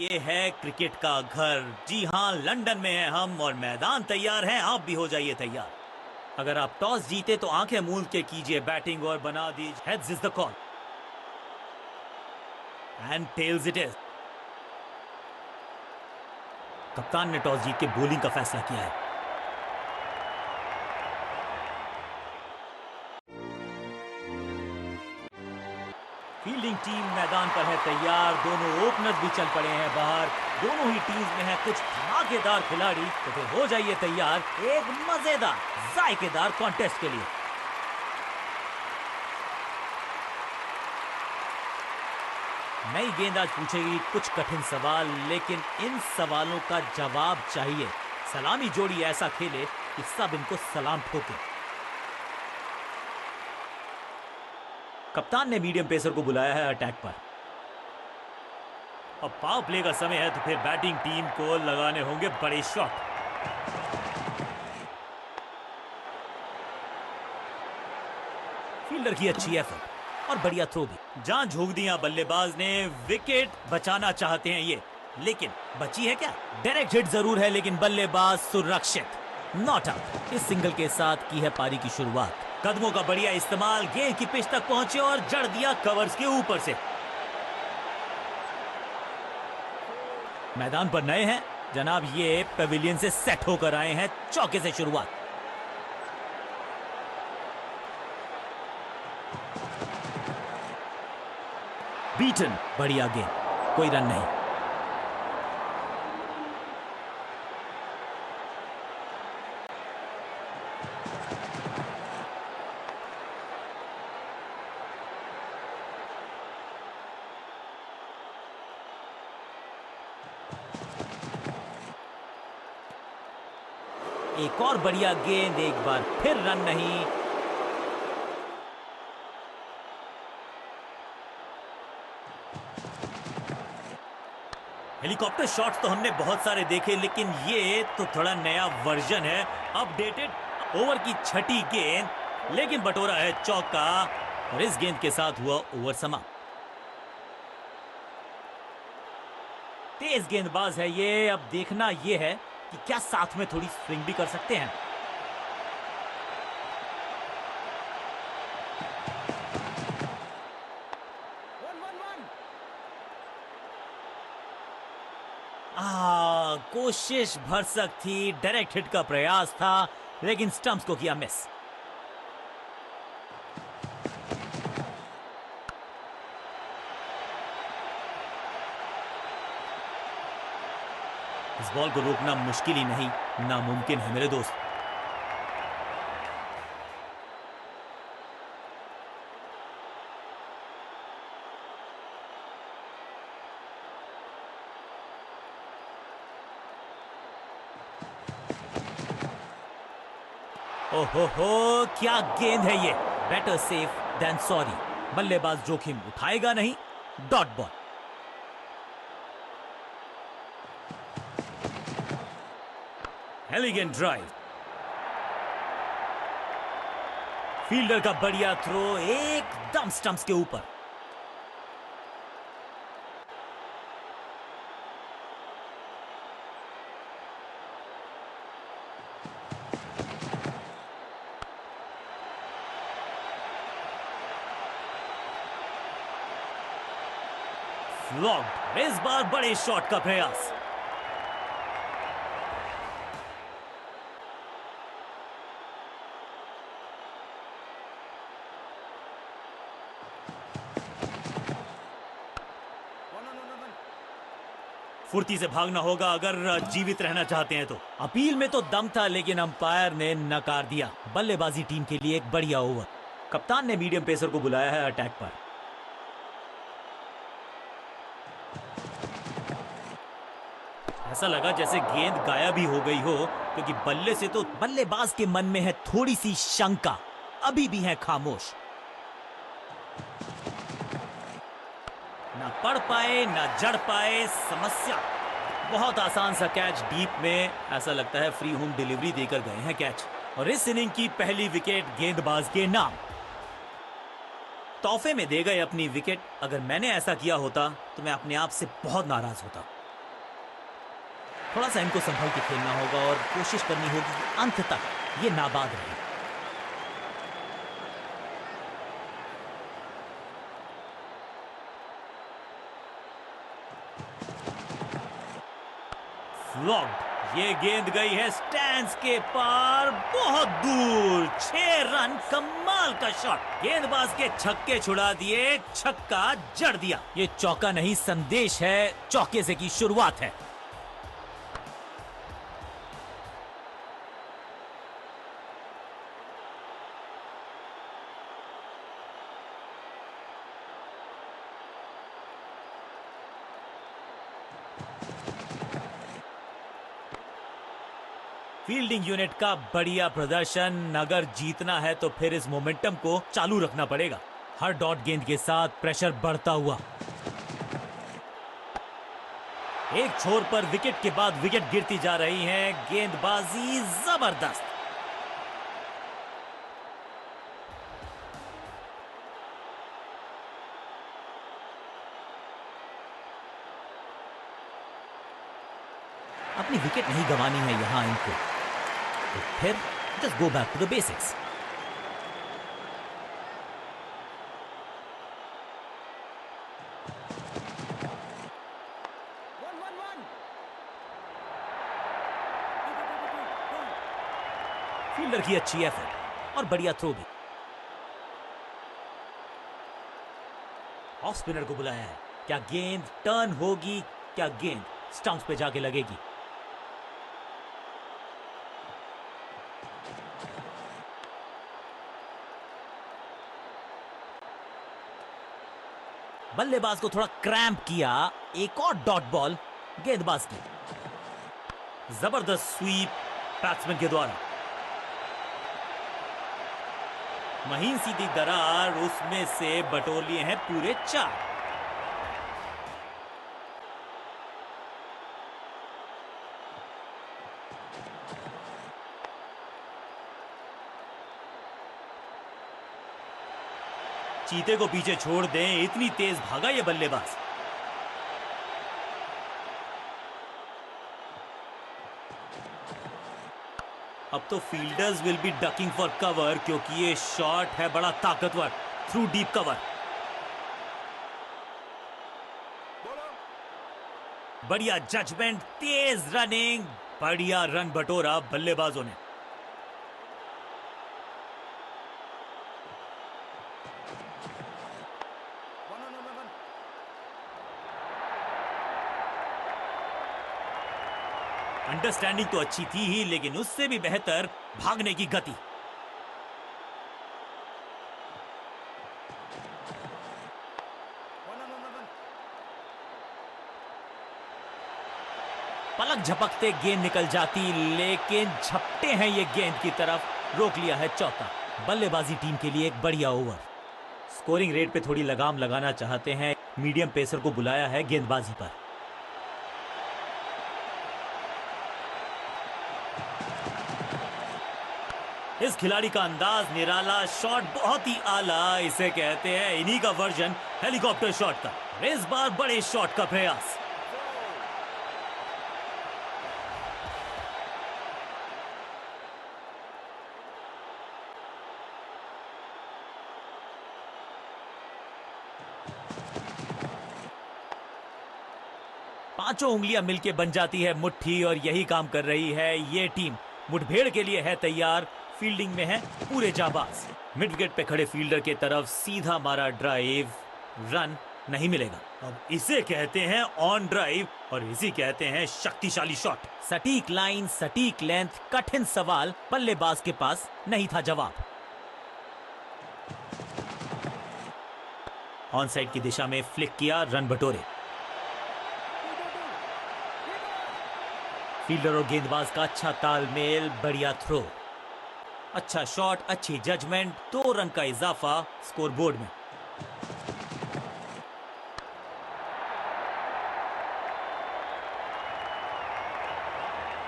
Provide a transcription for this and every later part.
ये है क्रिकेट का घर। जी हाँ, लंदन में हैं हम और मैदान तैयार है, आप भी हो जाइए तैयार। अगर आप टॉस जीते तो आंखें मूंद के कीजिए बैटिंग और बना दीजिए heads is the call and tails it is. कप्तान ने टॉस जीत के बॉलिंग का फैसला किया है। फील्डिंग टीम मैदान पर है तैयार, दोनों ओपनर्स भी चल पड़े हैं बाहर। दोनों ही टीम्स में है कुछ धमाकेदार खिलाड़ी, तो फिर हो जाइए तैयार एक मजेदार जायकेदार कॉन्टेस्ट के लिए। नई गेंद आज पूछेगी कुछ कठिन सवाल, लेकिन इन सवालों का जवाब चाहिए। सलामी जोड़ी ऐसा खेले कि सब इनको सलाम ठोके। कप्तान ने मीडियम पेसर को बुलाया है अटैक पर। अब पावर प्ले का समय है, तो फिर बैटिंग टीम को लगाने होंगे बड़े शॉट। फील्डर की अच्छी एफर्ट और बढ़िया थ्रो भी। जान झोंक दिया बल्लेबाज ने, विकेट बचाना चाहते हैं ये, लेकिन बची है क्या? डायरेक्ट हिट जरूर है, लेकिन बल्लेबाज सुरक्षित, नॉट आउट। इस सिंगल के साथ की है पारी की शुरुआत। कदमों का बढ़िया इस्तेमाल, गेंद की पिच तक पहुंचे और जड़ दिया कवर्स के ऊपर से। मैदान पर नए हैं जनाब, ये पेविलियन से सेट होकर आए हैं। चौके से शुरुआत। बीटन, बढ़िया गेंद, कोई रन नहीं। एक और बढ़िया गेंद, एक बार फिर रन नहीं। हेलीकॉप्टर शॉट्स तो हमने बहुत सारे देखे, लेकिन ये तो थोड़ा नया वर्जन है, अपडेटेड। ओवर की छठी गेंद, लेकिन बटोरा है चौका और इस गेंद के साथ हुआ ओवर समाप्त। तेज गेंदबाज है ये, अब देखना ये है कि क्या साथ में थोड़ी स्विंग भी कर सकते हैं। कोशिश भरसक थी, डायरेक्ट हिट का प्रयास था, लेकिन स्टंप्स को किया मिस। इस बॉल को रोकना मुश्किल ही नहीं, नामुमकिन है मेरे दोस्त। ओहो, क्या गेंद है ये। Better safe than sorry. बल्लेबाज जोखिम उठाएगा नहीं, dot ball. Elegant drive, fielder का बढ़िया थ्रो, एकदम स्टंप्स के ऊपर। फ्लॉग्ड, इस बार बड़े शॉट का प्रयास। फुर्ती से भागना होगा अगर जीवित रहना चाहते हैं तो। अपील में तो दम था, लेकिन अंपायर ने नकार दिया। बल्लेबाजी टीम के लिए एक बढ़िया ओवर। कप्तान ने मीडियम पेसर को बुलाया है अटैक पर। ऐसा लगा जैसे गेंद गायब ही हो गई हो, क्योंकि बल्ले से तो बल्लेबाज के मन में है थोड़ी सी शंका, अभी भी है खामोश। ना पढ़ पाए ना जड़ पाए, समस्या। बहुत आसान सा कैच डीप में, ऐसा लगता है फ्री होम डिलीवरी देकर गए हैं कैच। और इस इनिंग की पहली विकेट गेंदबाज के नाम। तोहफे में दे गए अपनी विकेट। अगर मैंने ऐसा किया होता तो मैं अपने आप से बहुत नाराज होता। थोड़ा सा इनको संभल के खेलना होगा और कोशिश करनी होगी कि अंत तक ये नाबाद रहे। फ्लॉग्ड। ये गेंद गई है स्टैंड्स के पार, बहुत दूर। 6 रन, कमाल का शॉट। गेंदबाज के छक्के छुड़ा दिए, छक्का जड़ दिया। ये चौका नहीं संदेश है, चौके से की शुरुआत है। फील्डिंग यूनिट का बढ़िया प्रदर्शन। अगर जीतना है तो फिर इस मोमेंटम को चालू रखना पड़ेगा। हर डॉट गेंद के साथ प्रेशर बढ़ता हुआ। एक छोर पर विकेट के बाद विकेट गिरती जा रही है। गेंदबाजी जबरदस्त। अपनी विकेट नहीं गंवानी है यहां इनको, तो फिर just go back to the basics. Fielder की अच्छी एफर्ट और बढ़िया थ्रो भी। ऑफ स्पिनर को बुलाया है। क्या गेंद टर्न होगी? क्या गेंद स्टंप्स पे जाके लगेगी? बल्लेबाज को थोड़ा क्रैम्प किया। एक और डॉट बॉल गेंदबाज की। जबरदस्त स्वीप बैट्समैन के द्वारा। महीन सीधी दरार, उसमें से बटोर लिए हैं पूरे 4। चीते को पीछे छोड़ दें, इतनी तेज भागा ये बल्लेबाज। अब तो fielders will be ducking for cover, क्योंकि ये शॉट है बड़ा ताकतवर थ्रू डीप कवर। बढ़िया जजमेंट, तेज रनिंग, बढ़िया रन बटोरा बल्लेबाजों ने। अंडरस्टैंडिंग तो अच्छी थी ही, लेकिन उससे भी बेहतर भागने की गति। पलक झपकते गेंद निकल जाती, लेकिन झपटे हैं ये गेंद की तरफ। रोक लिया है चौका। बल्लेबाजी टीम के लिए एक बढ़िया ओवर। स्कोरिंग रेट पे थोड़ी लगाम लगाना चाहते हैं। मीडियम पेसर को बुलाया है गेंदबाजी पर। इस खिलाड़ी का अंदाज निराला, शॉट बहुत ही आला। इसे कहते हैं इन्हीं का वर्जन हेलीकॉप्टर शॉट का। इस बार बड़े शॉट का प्रयास। पांचों उंगलियां मिलके बन जाती है मुट्ठी, और यही काम कर रही है ये टीम। मुठभेड़ के लिए है तैयार। फील्डिंग में है पूरे जाबाज। मिड विकेट पे खड़े फील्डर के तरफ सीधा मारा ड्राइव, रन नहीं मिलेगा। अब इसे कहते हैं ऑन ड्राइव, और इसी कहते हैं शक्तिशाली शॉट। सटीक लाइन, सटीक लेंथ, कठिन सवाल, बल्लेबाज के पास नहीं था जवाब। ऑन साइड की दिशा में फ्लिक किया, रन बटोरे। फील्डर और गेंदबाज का अच्छा तालमेल, बढ़िया थ्रो, अच्छा शॉट, अच्छी जजमेंट। 2 रन का इजाफा स्कोरबोर्ड में।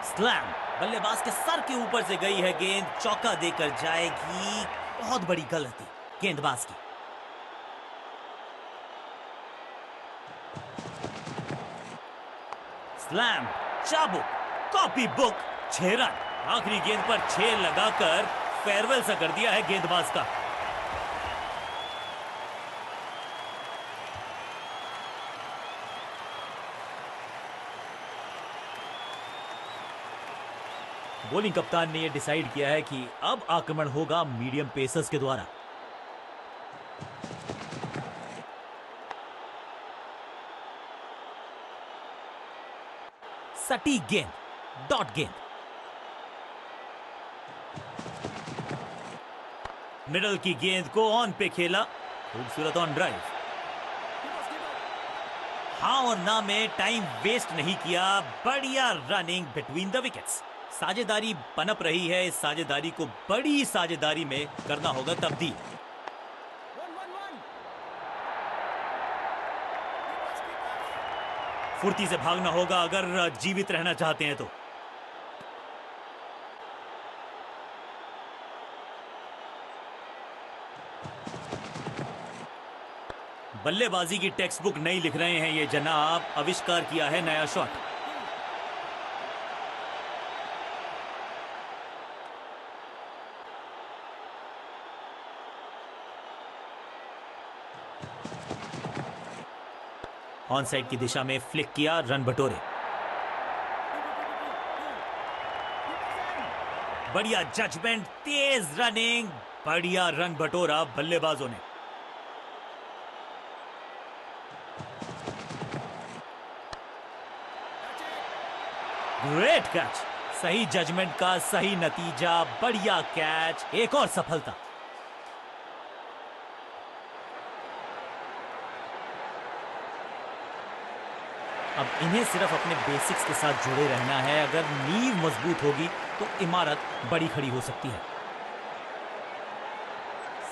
स्लैम, बल्लेबाज के सर के ऊपर से गई है गेंद, चौका देकर जाएगी। बहुत बड़ी गलती गेंदबाज की। स्लैम, चाबुक, कॉपी बुक, 6 रन। आखिरी गेंद पर 6 लगाकर फेयरवेल सा कर दिया है गेंदबाज का। बॉलिंग कप्तान ने यह डिसाइड किया है कि अब आक्रमण होगा मीडियम पेसर्स के द्वारा। सटीक गेंद, डॉट गेंद, मिडल की गेंद को ऑन पे खेला, खूबसूरत ऑन ड्राइव। हाँ और ना में टाइम वेस्ट नहीं किया, बढ़िया रनिंग बिटवीन द विकेट्स। साझेदारी पनप रही है, इस साझेदारी को बड़ी साझेदारी में करना होगा तब्दील। फुर्ती से भागना होगा अगर जीवित रहना चाहते हैं तो। बल्लेबाजी की टेक्स्ट बुक नहीं लिख रहे हैं ये जनाब, आविष्कार किया है नया शॉट। ऑन साइड की दिशा में फ्लिक किया, रन बटोरे। बढ़िया जजमेंट, तेज रनिंग, बढ़िया रन बटोरा बल्लेबाजों ने। ग्रेट कैच, सही जजमेंट का सही नतीजा, बढ़िया कैच, एक और सफलता। अब इन्हें सिर्फ अपने बेसिक्स के साथ जुड़े रहना है। अगर नींव मजबूत होगी तो इमारत बड़ी खड़ी हो सकती है।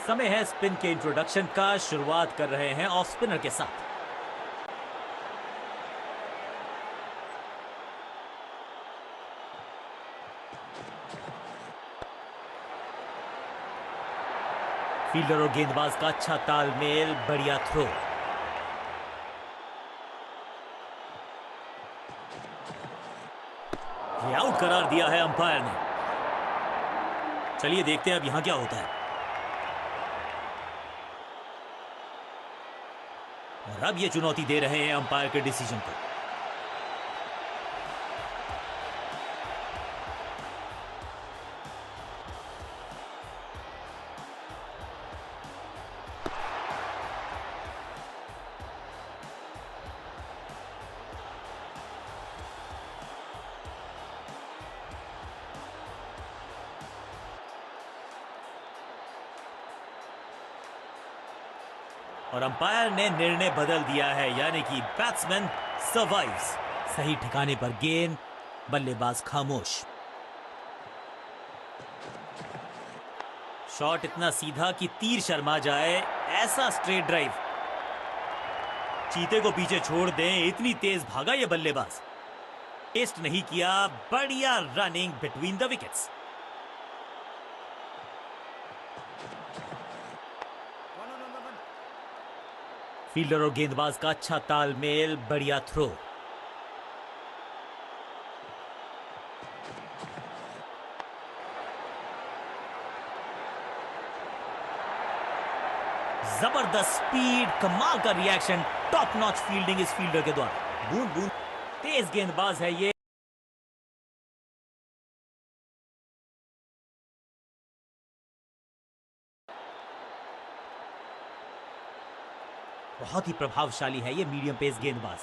समय है स्पिन के इंट्रोडक्शन का। शुरुआत कर रहे हैं ऑफ स्पिनर के साथ। फील्डर और गेंदबाज का अच्छा तालमेल, बढ़िया थ्रो। ये आउट करार दिया है अंपायर ने। चलिए देखते हैं अब यहां क्या होता है। और अब ये चुनौती दे रहे हैं अंपायर के डिसीजन को। और अंपायर ने निर्णय बदल दिया है, यानी कि बैट्समैन सर्वाइव्स। सही ठिकाने पर गेंद, बल्लेबाज खामोश। शॉट इतना सीधा कि तीर शर्मा जाए, ऐसा स्ट्रेट ड्राइव। चीते को पीछे छोड़ दें, इतनी तेज भागा ये बल्लेबाज। टेस्ट नहीं किया, बढ़िया running between the wickets. Fielder और गेंदबाज का अच्छा तालमेल, बढ़िया थ्रो। जबरदस्त स्पीड, कमाल का रिएक्शन, टॉप नॉच फील्डिंग इस फील्डर के द्वारा। बूंद बूंद तेज गेंदबाज है ये। बहुत ही प्रभावशाली है ये मीडियम पेस गेंदबाज।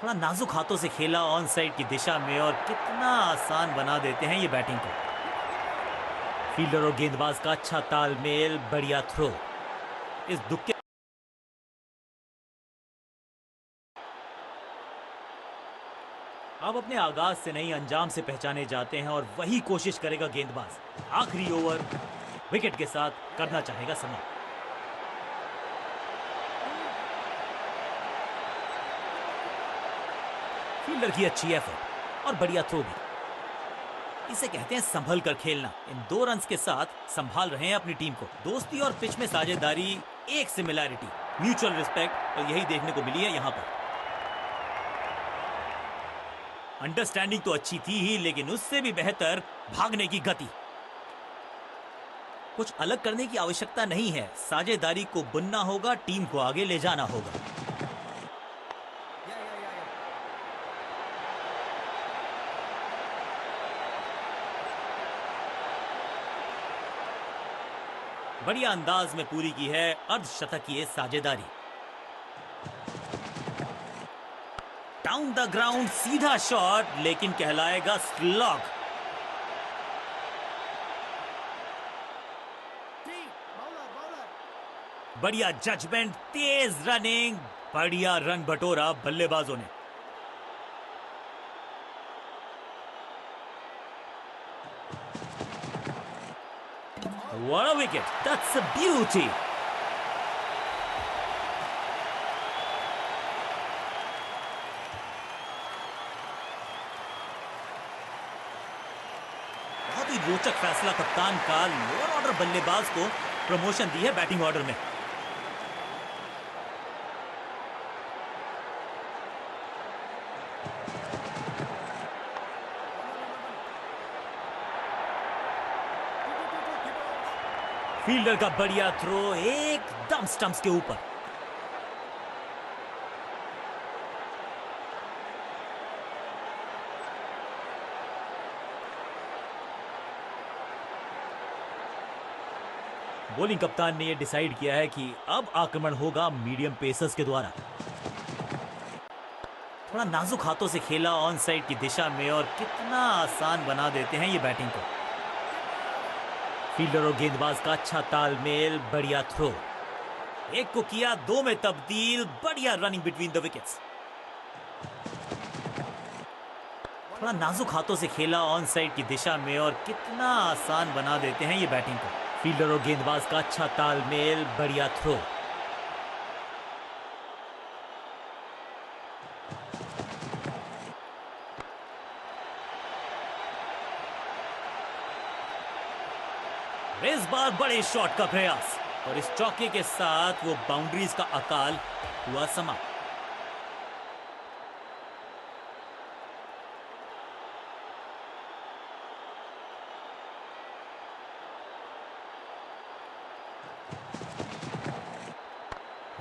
थोड़ा नाजुक हाथों से खेला ऑन साइड की दिशा में, और कितना आसान बना देते हैं ये बैटिंग को। फील्डर और गेंदबाज का अच्छा तालमेल, बढ़िया थ्रो। इस दुक्के अब अपने आगाज से नहीं अंजाम से पहचाने जाते हैं, और वही कोशिश करेगा गेंदबाज। आखिरी ओवर विकेट के साथ करना चाहेगा समाप्त। फील्डर की अच्छी एफर्ट और बढ़िया थ्रो भी। इसे कहते हैं संभल कर खेलना। इन 2 रन्स के साथ संभाल रहे हैं अपनी टीम को। दोस्ती और पिच में साझेदारी, एक सिमिलैरिटी। म्यूचुअल रिस्पेक्ट और यही देखने को मिली है यहां पर। अंडरस्टैंडिंग तो अच्छी थी ही, लेकिन उससे भी बेहतर भागने की गति। कुछ अलग करने की आवश्यकता नहीं है, साझेदारी को बुनना होगा, टीम को आगे ले जाना होगा। बढ़िया अंदाज में पूरी की है अर्धशतकीय साझेदारी। डाउन द ग्राउंड सीधा शॉट, लेकिन कहलाएगा स्लॉग। बढ़िया जजमेंट, तेज रनिंग, बढ़िया रन बटोरा बल्लेबाजों ने। What a wicket! That's a beauty! बहुत ही रोचक फैसला कप्तान का, लोअर ऑर्डर बल्लेबाज को प्रमोशन दी है बैटिंग ऑर्डर में। फील्डर का बढ़िया थ्रो एकदम स्टंप्स के ऊपर। बॉलिंग कप्तान ने यह डिसाइड किया है कि अब आक्रमण होगा मीडियम पेसर्स के द्वारा। थोड़ा नाजुक हाथों से खेला ऑन साइड की दिशा में, और कितना आसान बना देते हैं ये बैटिंग को। फील्डर और गेंदबाज का अच्छा तालमेल, बढ़िया थ्रो, एक को किया दो में तब्दील, बढ़िया रनिंग बिटवीन द विकेट्स। थोड़ा नाजुक हाथों से खेला ऑन साइड की दिशा में, और कितना आसान बना देते हैं ये बैटिंग को। फील्डर और गेंदबाज का अच्छा तालमेल, बढ़िया थ्रो, इस बार बड़े शॉट का प्रयास, और इस चौके के साथ वो बाउंड्रीज का अकाल हुआ समाप्त।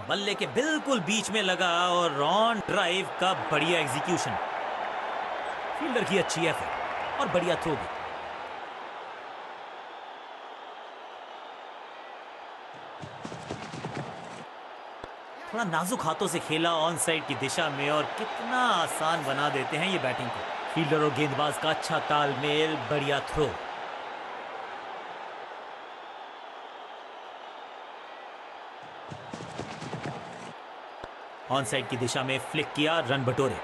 बल्ले के बिल्कुल बीच में लगा, और ऑन ड्राइव का बढ़िया एग्जीक्यूशन। फील्डर की अच्छी एफर्ट और बढ़िया थ्रो भी। थोड़ा नाजुक हाथों से खेला ऑन साइड की दिशा में, और कितना आसान बना देते हैं ये बैटिंग को। फील्डर और गेंदबाज का अच्छा तालमेल, बढ़िया थ्रो, ऑन साइड की दिशा में फ्लिक किया, रन बटोरे।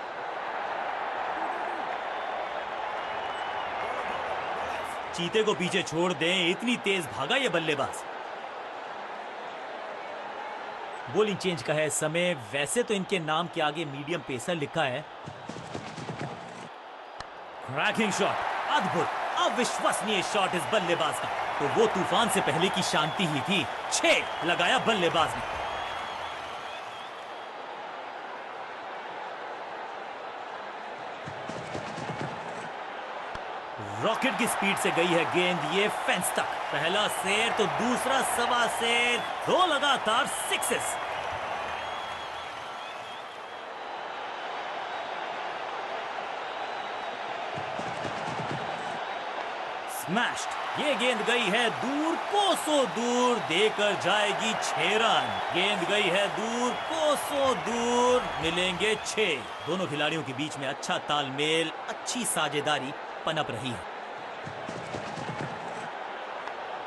चीते को पीछे छोड़ दें, इतनी तेज भागा ये बल्लेबाज। बॉलिंग चेंज का है समय। वैसे तो इनके नाम के आगे मीडियम पेसर लिखा है। क्रैकिंग शॉट, अद्भुत अविश्वसनीय शॉट इस बल्लेबाज का। तो वो तूफान से पहले की शांति ही थी। 6 लगाया बल्लेबाज ने। रॉकेट की स्पीड से गई है गेंद ये फेंस तक। पहला सेर तो दूसरा सवा सेर, 2 लगातार सिक्सेस। स्मैश्ड, ये गेंद गई है दूर, कोसों दूर, देकर जाएगी 6 रन। गेंद गई है दूर, कोसों दूर, मिलेंगे 6। दोनों खिलाड़ियों के बीच में अच्छा तालमेल, अच्छी साझेदारी पनप रही है।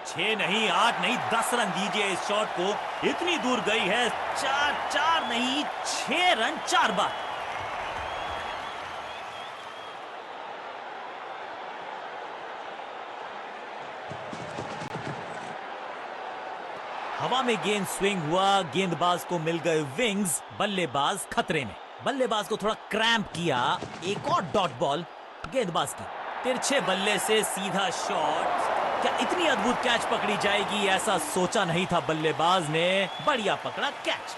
6 नहीं, 8 नहीं, 10 रन दीजिए इस शॉट को। इतनी दूर गई है। 4 नहीं, 6 रन 4 बार। हवा में गेंद स्विंग हुआ, गेंदबाज को मिल गए विंग्स, बल्लेबाज खतरे में। बल्लेबाज को थोड़ा क्रैम्प किया, एक और डॉट बॉल गेंदबाज की। तिरछे बल्ले से सीधा शॉट। क्या इतनी अद्भुत कैच पकड़ी जाएगी, ऐसा सोचा नहीं था बल्लेबाज ने। बढ़िया पकड़ा कैच।